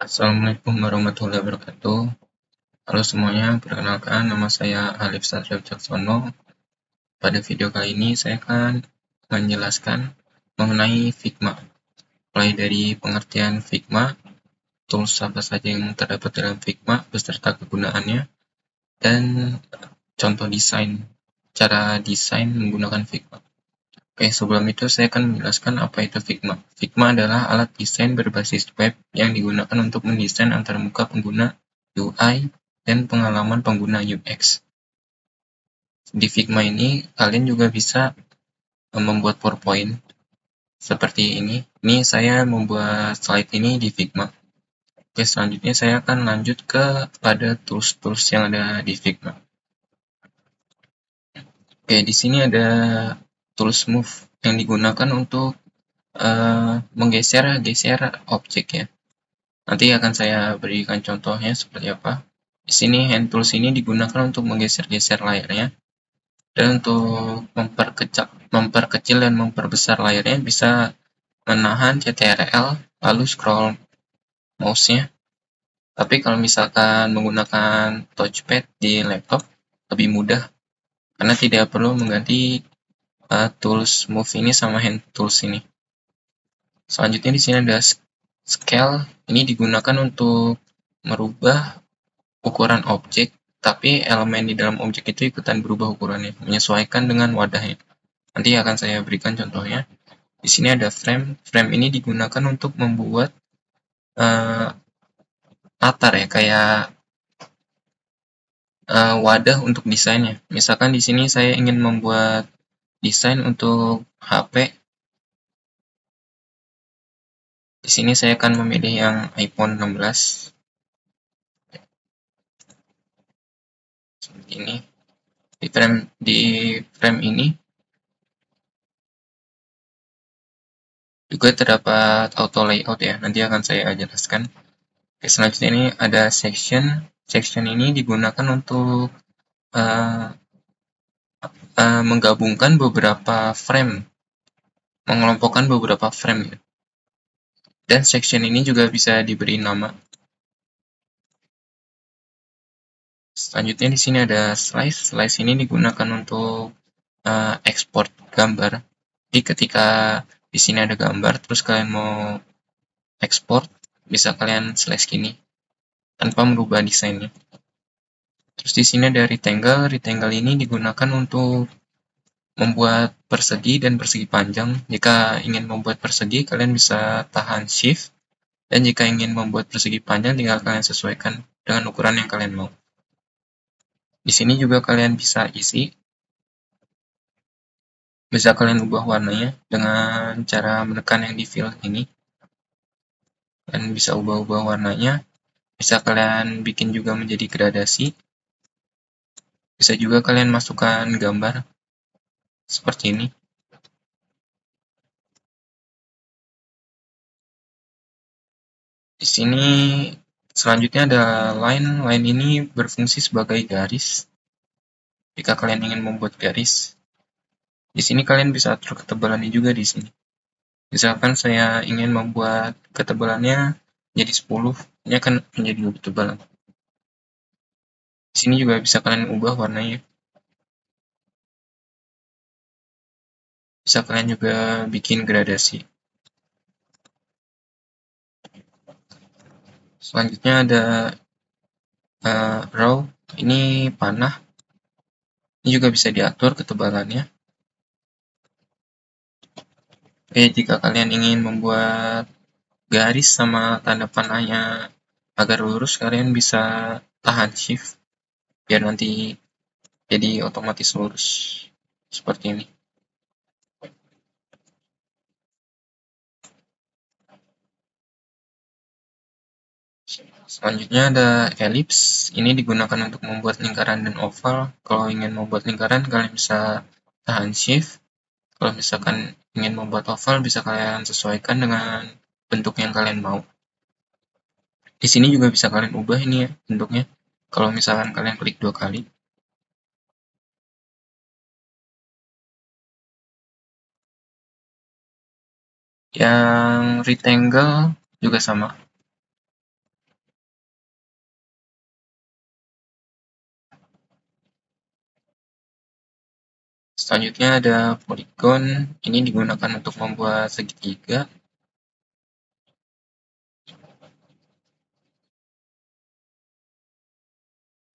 Assalamualaikum warahmatullahi wabarakatuh. Halo semuanya, perkenalkan nama saya Alif Satrio Wicaksono. Pada video kali ini saya akan menjelaskan mengenai Figma. Mulai dari pengertian Figma, tools apa saja yang terdapat dalam Figma beserta kegunaannya, dan contoh desain, cara desain menggunakan Figma. Oke, sebelum itu saya akan menjelaskan apa itu Figma. Figma adalah alat desain berbasis web yang digunakan untuk mendesain antarmuka pengguna, UI, dan pengalaman pengguna UX. Di Figma ini, kalian juga bisa membuat PowerPoint seperti ini. Ini saya membuat slide ini di Figma. Oke, selanjutnya saya akan lanjut pada tools-tools yang ada di Figma. Oke, di sini ada tools move yang digunakan untuk menggeser objek ya. Nanti akan saya berikan contohnya seperti apa. Di sini hand tools ini digunakan untuk menggeser-geser layarnya, dan untuk memperkecil dan memperbesar layarnya bisa menahan CTRL lalu scroll mouse-nya. Tapi kalau misalkan menggunakan touchpad di laptop lebih mudah karena tidak perlu mengganti tools move ini sama hand tools ini. Selanjutnya di sini ada scale, ini digunakan untuk merubah ukuran objek, tapi elemen di dalam objek itu ikutan berubah ukurannya, menyesuaikan dengan wadahnya. Nanti akan saya berikan contohnya. Di sini ada frame. Frame ini digunakan untuk membuat latar ya, kayak wadah untuk desainnya. Misalkan di sini saya ingin membuat desain untuk HP. Di sini saya akan memilih yang iPhone 16. Seperti ini. Di frame ini juga terdapat auto layout ya. Nanti akan saya jelaskan. Oke, selanjutnya ini ada section. Section ini digunakan untuk menggabungkan beberapa frame, mengelompokkan beberapa frame ya. Dan section ini juga bisa diberi nama. Selanjutnya di sini ada slice. Slice ini digunakan untuk ekspor gambar. Jadi ketika di sini ada gambar, terus kalian mau ekspor, bisa kalian slice gini tanpa merubah desainnya. Terus di sini ada rectangle. Rectangle ini digunakan untuk membuat persegi dan persegi panjang. Jika ingin membuat persegi, kalian bisa tahan shift. Dan jika ingin membuat persegi panjang, tinggal kalian sesuaikan dengan ukuran yang kalian mau. Di sini juga kalian bisa isi. Bisa kalian ubah warnanya dengan cara menekan yang di fill ini. Dan bisa ubah-ubah warnanya. Bisa kalian bikin juga menjadi gradasi. Bisa juga kalian masukkan gambar seperti ini. Di sini selanjutnya ada line. Line ini berfungsi sebagai garis. Jika kalian ingin membuat garis, di sini kalian bisa atur ketebalannya juga di sini. Misalkan saya ingin membuat ketebalannya jadi 10, ini akan menjadi lebih tebal. Di sini juga bisa kalian ubah warnanya. Bisa kalian juga bikin gradasi. Selanjutnya ada raw, ini panah. Ini juga bisa diatur ketebalannya. Oke, jika kalian ingin membuat garis sama tanda panahnya agar lurus, kalian bisa tahan shift biar nanti jadi otomatis lurus seperti ini. Selanjutnya ada ellipse. Ini digunakan untuk membuat lingkaran dan oval. Kalau ingin membuat lingkaran, kalian bisa tahan shift. Kalau misalkan ingin membuat oval, bisa kalian sesuaikan dengan bentuk yang kalian mau. Di sini juga bisa kalian ubah ini ya bentuknya. Kalau misalkan kalian klik 2 kali. Yang rectangle juga sama. Selanjutnya ada polygon, ini digunakan untuk membuat segitiga.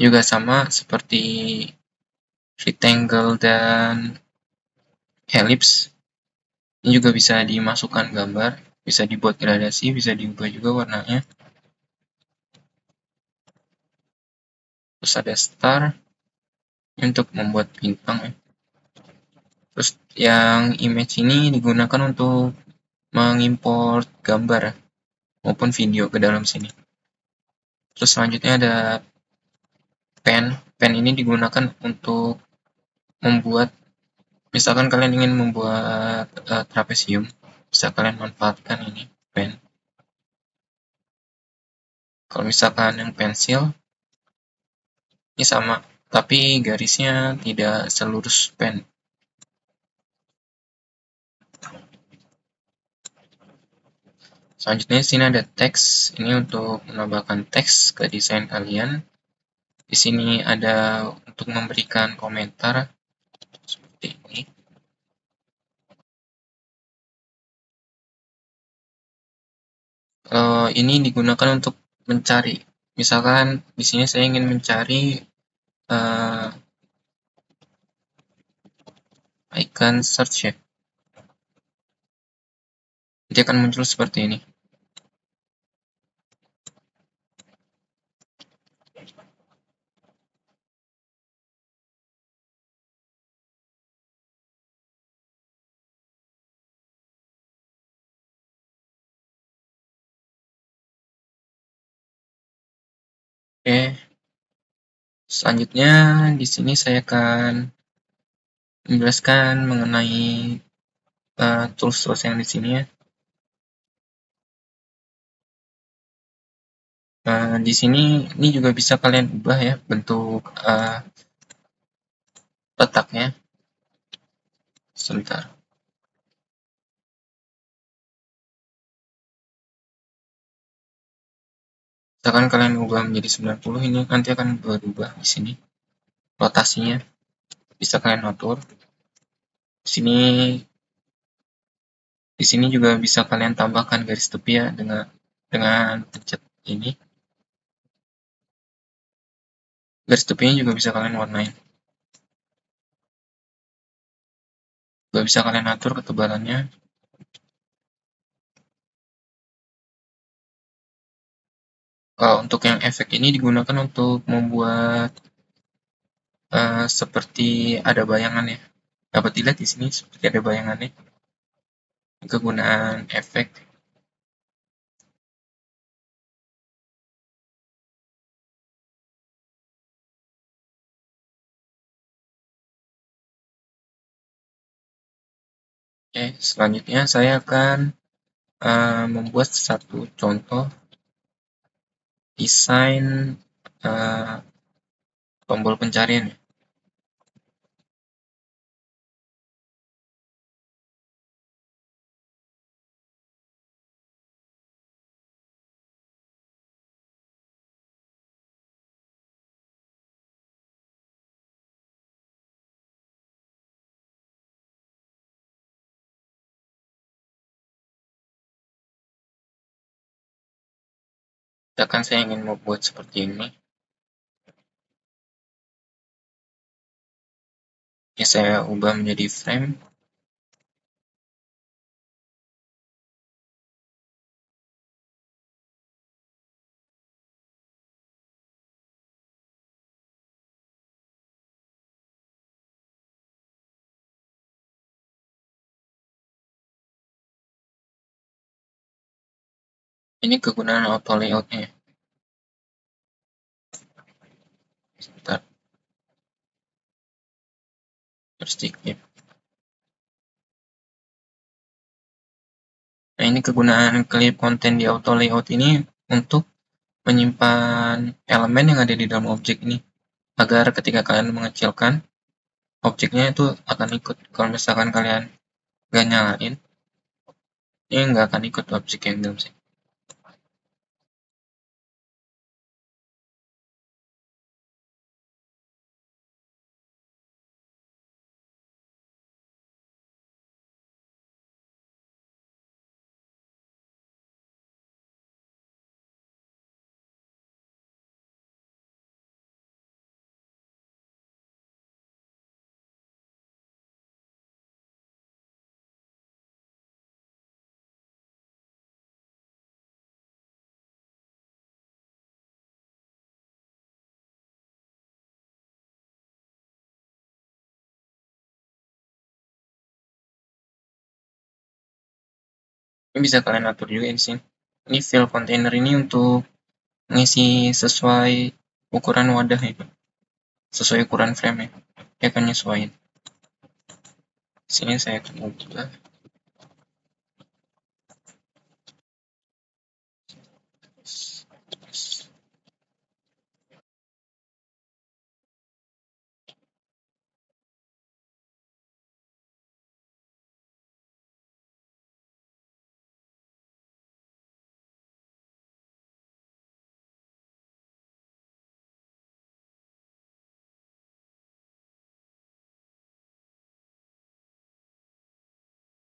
Juga sama seperti rectangle dan ellipse. Ini juga bisa dimasukkan gambar, bisa dibuat gradasi, bisa diubah juga warnanya. Terus ada star untuk membuat bintang ya. Terus yang image ini digunakan untuk mengimport gambar maupun video ke dalam sini. Terus selanjutnya ada pen. Pen ini digunakan untuk membuat, misalkan kalian ingin membuat trapesium, bisa kalian manfaatkan ini pen. Kalau misalkan yang pensil, ini sama, tapi garisnya tidak selurus pen. Selanjutnya di sini ada teks, ini untuk menambahkan teks ke desain kalian. Di sini ada untuk memberikan komentar seperti ini. Ini digunakan untuk mencari. Misalkan di sini saya ingin mencari icon search ya. Nanti akan muncul seperti ini. Oke. Selanjutnya di sini saya akan menjelaskan mengenai tools-tools yang di sini ya. Di sini ini juga bisa kalian ubah ya bentuk letaknya. Sebentar. Misalkan kalian ubah menjadi 90, ini nanti akan berubah di sini. Rotasinya bisa kalian atur. Di sini juga bisa kalian tambahkan garis tepi ya dengan pencet ini. Garis tepinya juga bisa kalian warnain. Juga bisa kalian atur ketebalannya. Untuk yang efek ini digunakan untuk membuat seperti ada bayangan ya. Dapat dilihat di sini seperti ada bayangannya. Kegunaan efek. Oke, selanjutnya saya akan membuat satu contoh desain tombol pencarian. Misalkan saya ingin membuat seperti ini. Ya, saya ubah menjadi frame. Ini kegunaan auto layoutnya. Sebentar. Sedikit. Nah, ini kegunaan clip content di auto layout ini untuk menyimpan elemen yang ada di dalam objek ini. Agar ketika kalian mengecilkan, objeknya itu akan ikut. Kalau misalkan kalian nggak nyalain, ini nggak akan ikut objek yang dalam sini. Ini bisa kalian atur juga di sini. Ini fill container ini untuk mengisi sesuai ukuran wadah itu, sesuai ukuran frame ya. Dia akan nyesuaiin. Sini saya akan ubah.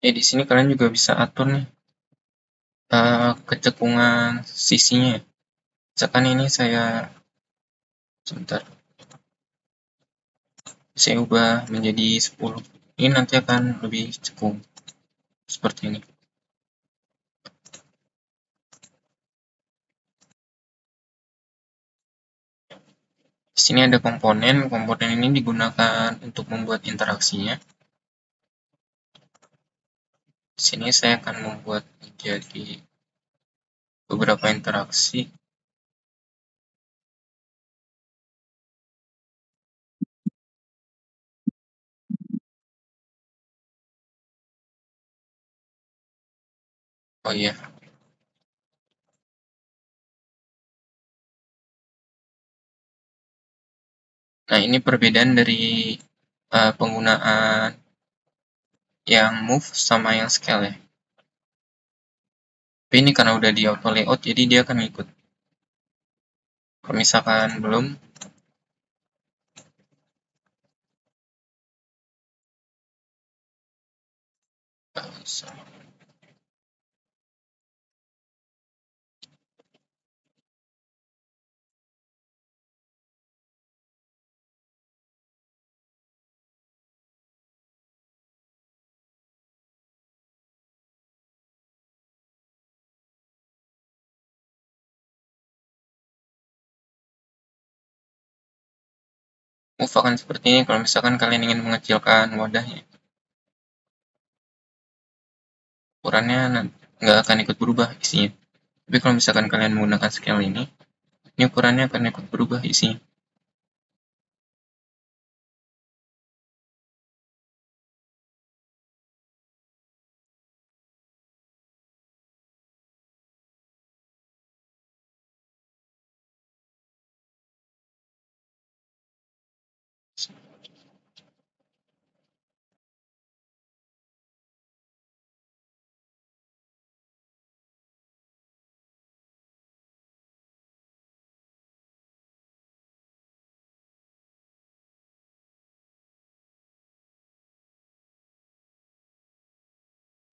Ya di sini kalian juga bisa atur nih kecekungan sisinya. Misalkan ini sebentar, saya ubah menjadi 10. Ini nanti akan lebih cekung seperti ini. Di sini ada komponen ini digunakan untuk membuat interaksinya. Di sini saya akan membuat menjadi beberapa interaksi. Oh iya, nah ini perbedaan dari penggunaan yang move sama yang scale ya. Tapi ini karena udah di auto layout, jadi dia akan ikut. Kalau misalkan belum, bisa. Move akan seperti ini kalau misalkan kalian ingin mengecilkan wadahnya. Ukurannya nggak akan ikut berubah isinya. Tapi kalau misalkan kalian menggunakan scale ini ukurannya akan ikut berubah isinya.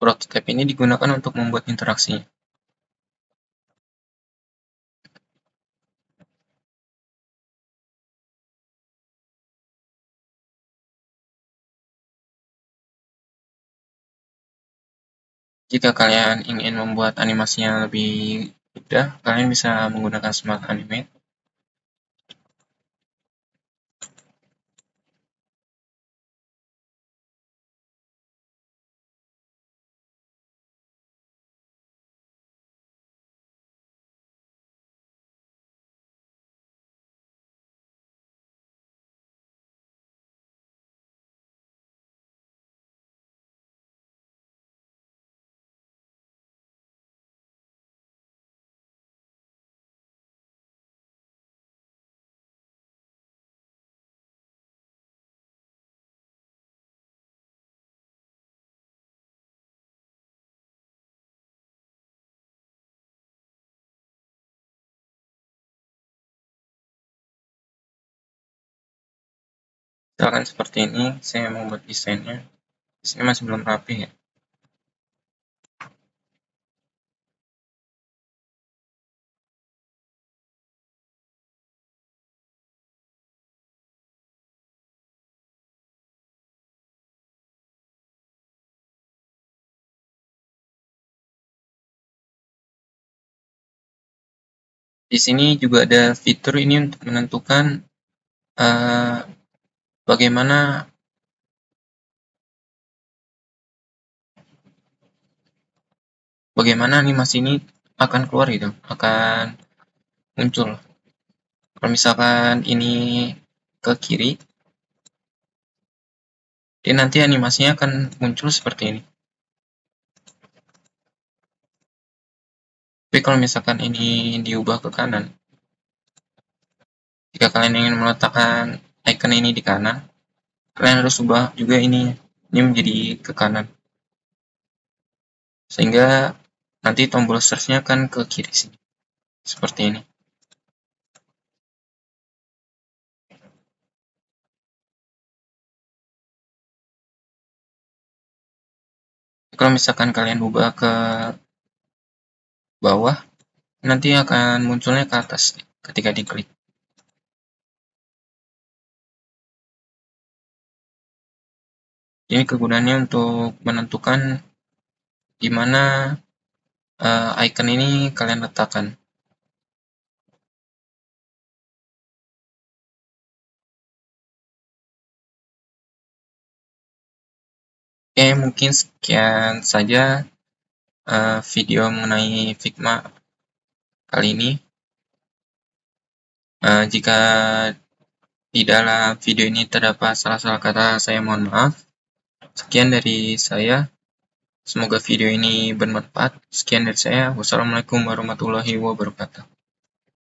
Prototype ini digunakan untuk membuat interaksi. Jika kalian ingin membuat animasinya lebih mudah, kalian bisa menggunakan Smart Animate. Misalkan seperti ini, saya membuat desainnya. Di sini masih belum rapi ya. Di sini juga ada fitur ini untuk menentukan bagaimana bagaimana animasi ini akan keluar gitu, akan muncul. Kalau misalkan ini ke kiri, dia nanti animasinya akan muncul seperti ini. Tapi kalau misalkan ini diubah ke kanan, jika kalian ingin meletakkan icon ini di kanan, kalian harus ubah juga ini menjadi ke kanan. Sehingga nanti tombol search-nya akan ke kiri sini. Seperti ini. Kalau misalkan kalian ubah ke bawah, nanti akan munculnya ke atas ketika diklik. Ini kegunaannya untuk menentukan di mana icon ini kalian letakkan. Oke, mungkin sekian saja video mengenai Figma kali ini. Jika di dalam video ini terdapat salah-salah kata, saya mohon maaf. Sekian dari saya. Semoga video ini bermanfaat. Sekian dari saya. Wassalamualaikum warahmatullahi wabarakatuh.